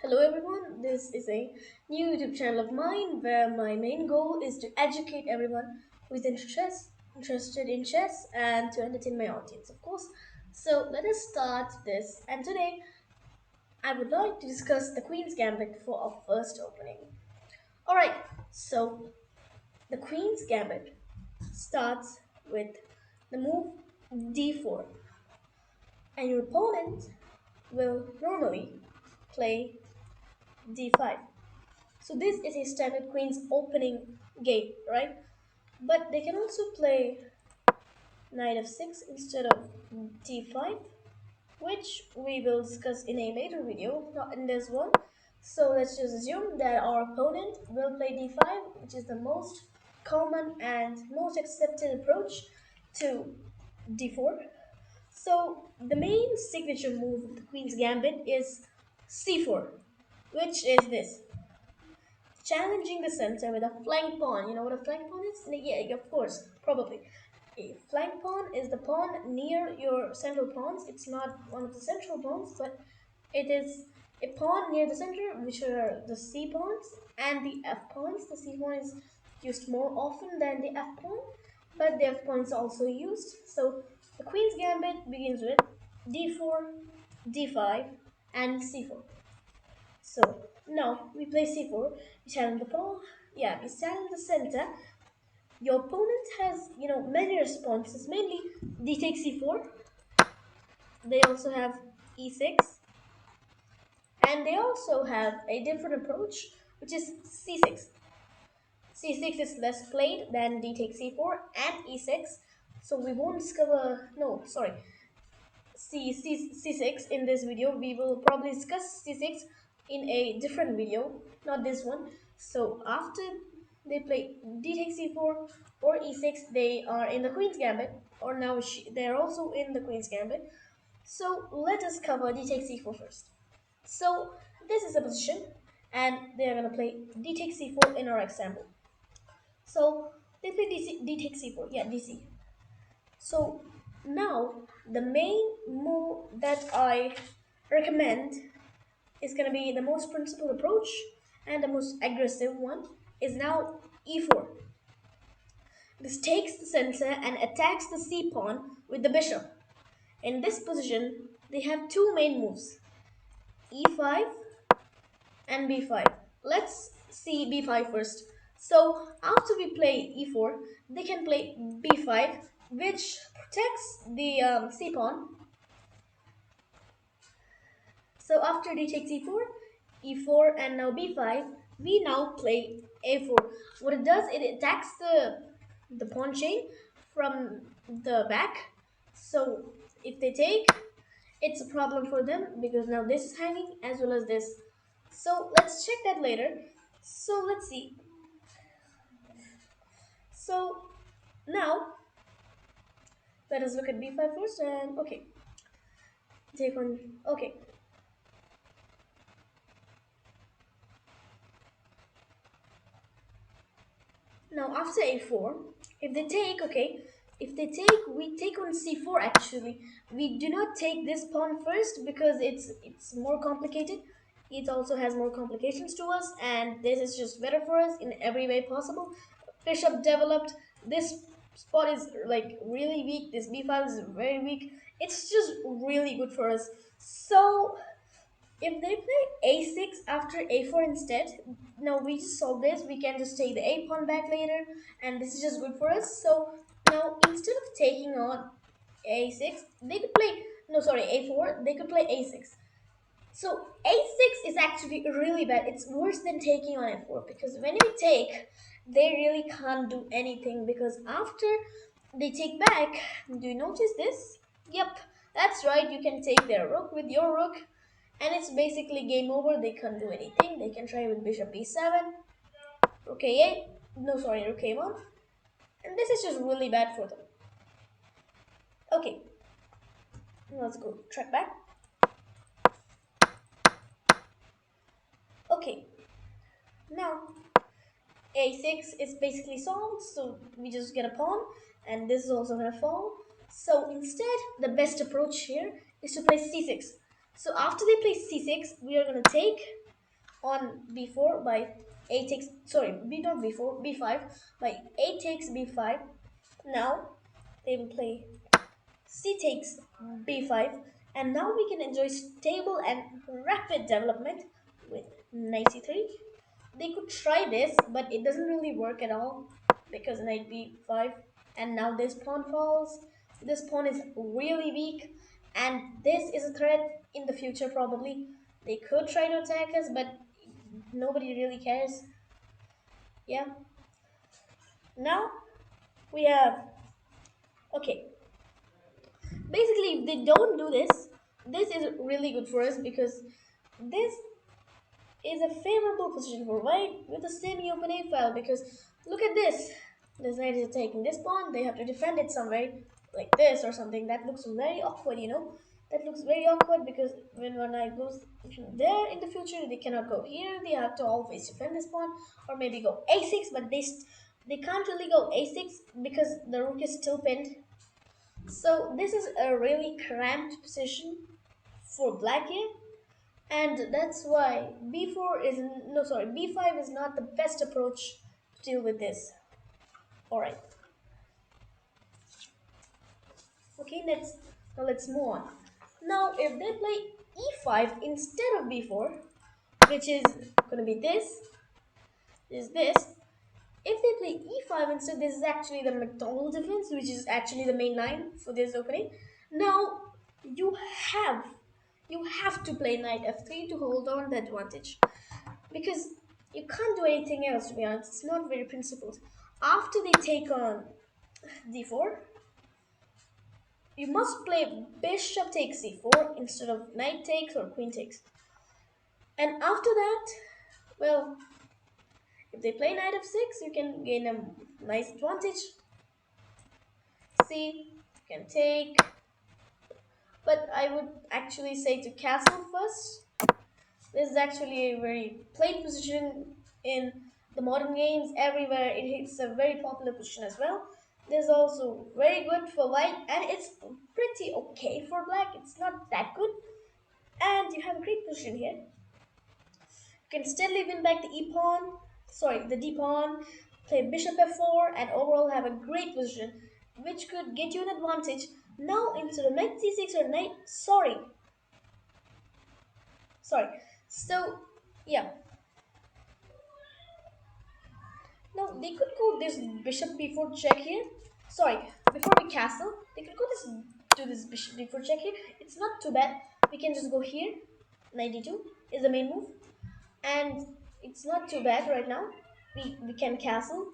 Hello everyone, this is a new YouTube channel of mine where my main goal is to educate everyone who is interested in chess and to entertain my audience, of course. So let us start this, and today I would like to discuss the Queen's Gambit for our first opening. Alright, so the Queen's Gambit starts with the move d4, and your opponent will normally play d5. So this is a standard queen's opening game, right? But they can also play knight f6 instead of d5, which we will discuss in a later video, not in this one. So let's just assume that our opponent will play d5, which is the most common and most accepted approach to d4. So the main signature move of the queen's gambit is c4, which is this: challenging the center with a flank pawn. You know what a flank pawn is? Yeah, of course, probably. A flank pawn is the pawn near your central pawns. It's not one of the central pawns, but it is a pawn near the center, which are the c pawns and the f pawns. The c pawn is used more often than the f pawn, but the f pawn is also used. So the queen's gambit begins with d4, d5, and c4. So now we play c4. We stand in the pawn. Yeah, we stand in the center. Your opponent has, many responses. Mainly d takes c4. They also have e6, and they also have a different approach, which is c6. C6 is less played than d takes c4 and e6. So we won't discover. No, sorry. C6 in this video. We will probably discuss C6 in a different video, not this one. So after they play D takes C4 or E6, they are in the Queen's Gambit, or now they're also in the Queen's Gambit. So let us cover D takes C4 first. So this is a position, and they are gonna play D takes C4 in our example. So they play D takes C4, yeah, DC. So now the main move that I recommend is going to be the most principled approach and the most aggressive one is now e4. This takes the center and attacks the c pawn with the bishop. In this position, they have two main moves, e5 and b5. Let's see b5 first. So after we play e4, they can play b5, which protects the c pawn. So after d takes e4, e4, and now b5, we now play a4. What it does, it attacks the pawn chain from the back. So if they take, it's a problem for them because now this is hanging as well as this. So let's check that later. So let's see. So now let us look at b5 first, and okay, take on, okay. Now after a4, if they take, okay, if they take, we take on c4 actually. We do not take this pawn first because it's more complicated. It also has more complications to us, and this is just better for us in every way possible. Bishop developed. This spot is like really weak. This b5 is very weak. It's just really good for us. So if they play a6 after a4 instead, now we just solve this. We can just take the a pawn back later, and this is just good for us. So now instead of taking on a6, they could play, no, sorry, a4, they could play a6. So a6 is actually really bad. It's worse than taking on f4 because when you take, they really can't do anything because after they take back, do you notice this? Yep, that's right. You can take their rook with your rook, and it's basically game over. They can't do anything. They can try with bishop e7, rook a8. No, sorry, rook a1, and this is just really bad for them. Okay, let's go track back. Okay, now a6 is basically solved, so we just get a pawn, and this is also gonna fall. So instead, the best approach here is to play c6. So after they play c6, we are gonna take, on b4 by a takes, sorry, b not b4, b5 by a takes b5. Now they will play c takes b5, and now we can enjoy stable and rapid development with knight c3. They could try this, but it doesn't really work at all because knight b5, and now this pawn falls. This pawn is really weak, and this is a threat in the future probably. They could try to attack us, but nobody really cares. Yeah. Now we have, okay. Basically, if they don't do this, this is really good for us because this is a favorable position for white with a semi-open a file, because look at this. This knight is taking this pawn, they have to defend it some way, like this or something. That looks very awkward, you know. That looks very awkward because when one knight goes there in the future, they cannot go here. They have to always defend this pawn, or maybe go a6, but they can't really go a6 because the rook is still pinned. So this is a really cramped position for black here, and that's why b4 is, no, sorry, b5 is not the best approach to deal with this. All right, okay, let's move on. Now if they play e5 instead of b4, which is going to be this, if they play e5 instead, this is actually the McDonald defense, which is actually the main line for this opening. Now you have you have to play knight f3 to hold on the advantage, because you can't do anything else, to be honest. It's not very principled. After they take on d4, you must play bishop takes c4 instead of knight takes or queen takes. And after that, well, if they play knight f6, you can gain a nice advantage. See, you can take, but I would actually say to castle first. This is actually a very played position in the modern games everywhere. It's a very popular position as well. This is also very good for white, and it's pretty okay for black. It's not that good, and you have a great position here. You can steadily win back the e pawn, sorry, the d pawn, play bishop f4, and overall have a great position, which could get you an advantage. Now instead of knight c6 or knight, sorry. So yeah, now they could go this bishop b4 check here. Sorry, before we castle, they could go this bishop b4 check here. It's not too bad. We can just go here. 92 is the main move, and it's not too bad right now. We can castle.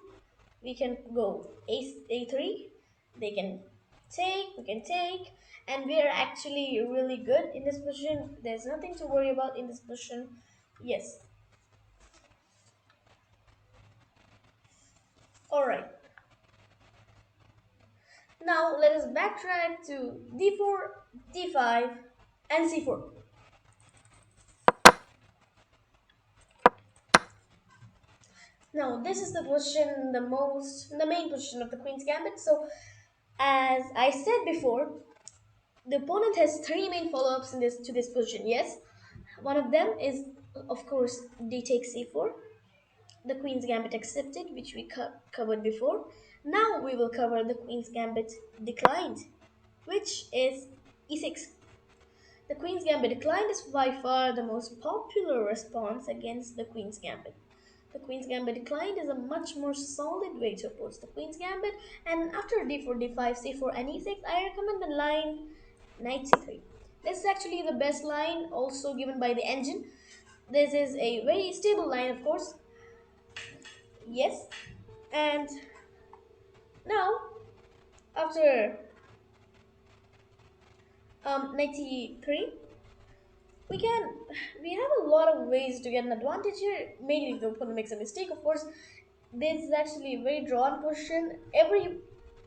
We can go a3. They can take. We can take, and we are actually really good in this position. There's nothing to worry about in this position. Yes. All right. Now let us backtrack to d4, d5, and c4. Now this is the position, the main position of the Queen's Gambit. So as I said before, the opponent has three main follow-ups in this to this position. Yes, one of them is of course d takes c4, the Queen's Gambit accepted, which we covered before. Now we will cover the Queen's Gambit declined, which is e6. The Queen's Gambit declined is by far the most popular response against the Queen's Gambit. The Queen's Gambit declined is a much more solid way to approach the Queen's Gambit, and after d4, d5, c4, and e6, I recommend the line knight c3. This is actually the best line, also given by the engine. This is a very stable line, of course. Yes, and now after knight c3, we can we have a lot of ways to get an advantage here. Mainly if the opponent makes a mistake, of course. This is actually a very drawn position. Every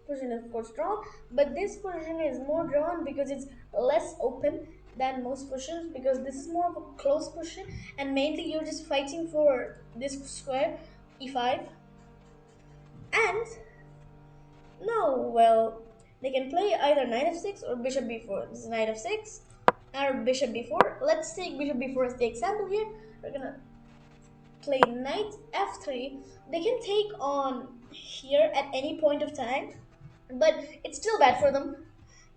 position is of course drawn, but this position is more drawn because it's less open than most positions, because this is more of a close position, and mainly you're just fighting for this square e5. And now, well, they can play either knight f6 or bishop b4. This is knight f6 or bishop b4. Let's take bishop b4 as the example here. We're gonna play knight f3, they can take on here at any point of time, but it's still bad for them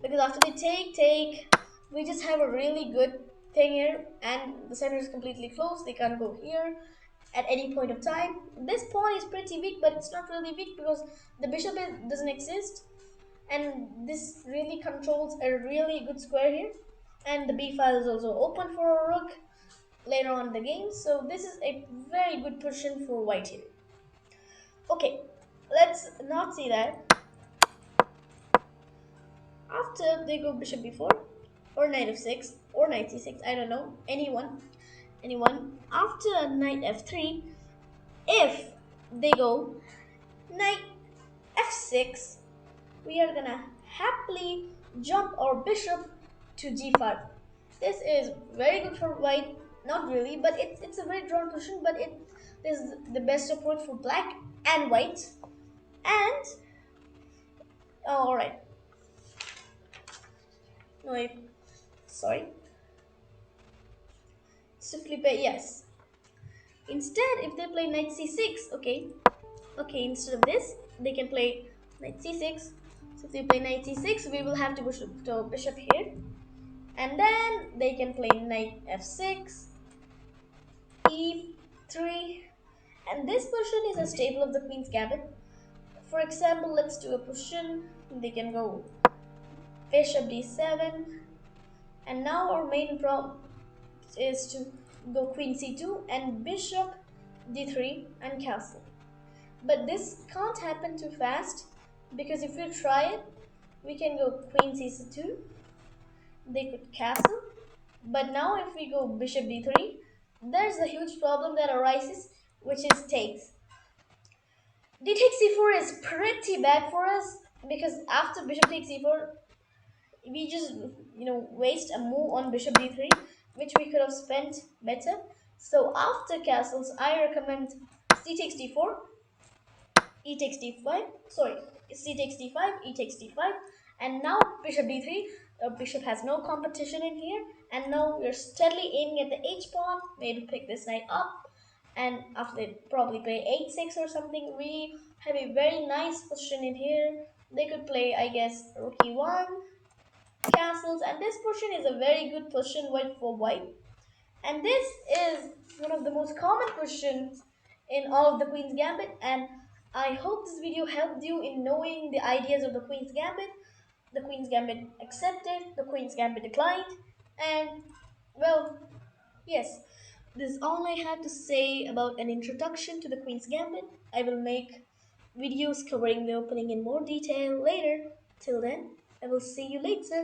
because after they take, we just have a really good thing here, and the center is completely closed. They can't go here at any point of time. This pawn is pretty weak, but it's not really weak because the bishop doesn't exist, and this really controls a really good square here. And the b file is also open for a rook later on in the game, so this is a very good position for white here. Okay, let's not see that. After they go bishop b4 or knight f6 or knight c6, I don't know, anyone. After knight f3, if they go knight f6, we are gonna happily jump our bishop to g5. This is very good for white, not really, but it's a very drawn position, but it is the best approach for black and white. And oh, all right, no, sorry, swiftly play, yes. Instead, if they play knight c6, okay, instead of this, they can play knight c6. So if they play knight c6, we will have to push the bishop here. And then they can play knight f6, e3. And this position is a staple of the queen's gambit. For example, let's do a position. They can go bishop d7. And now our main problem is to go queen c2 and bishop d3 and castle. But this can't happen too fast because if we try it, we can go queen c2, they could castle. But now if we go bishop d3, there's a huge problem that arises, which is takes. D takes c4 is pretty bad for us because after bishop takes c4, we just waste a move on bishop d3, which we could have spent better. So after castles, I recommend c takes d4, e takes d5, sorry, c takes d5, e takes d5, and now bishop d3. Bishop has no competition in here, and now we're steadily aiming at the h pawn. Maybe pick this knight up, and after they probably play h6 or something, we have a very nice position in here. They could play, I guess, rook e1, castles, and this position is a very good position for white. And this is one of the most common positions in all of the Queen's Gambit. And I hope this video helped you in knowing the ideas of the Queen's Gambit. The Queen's Gambit accepted, the Queen's Gambit declined. And well, yes, this is all I had to say about an introduction to the Queen's Gambit. I will make videos covering the opening in more detail later. Till then, I will see you later.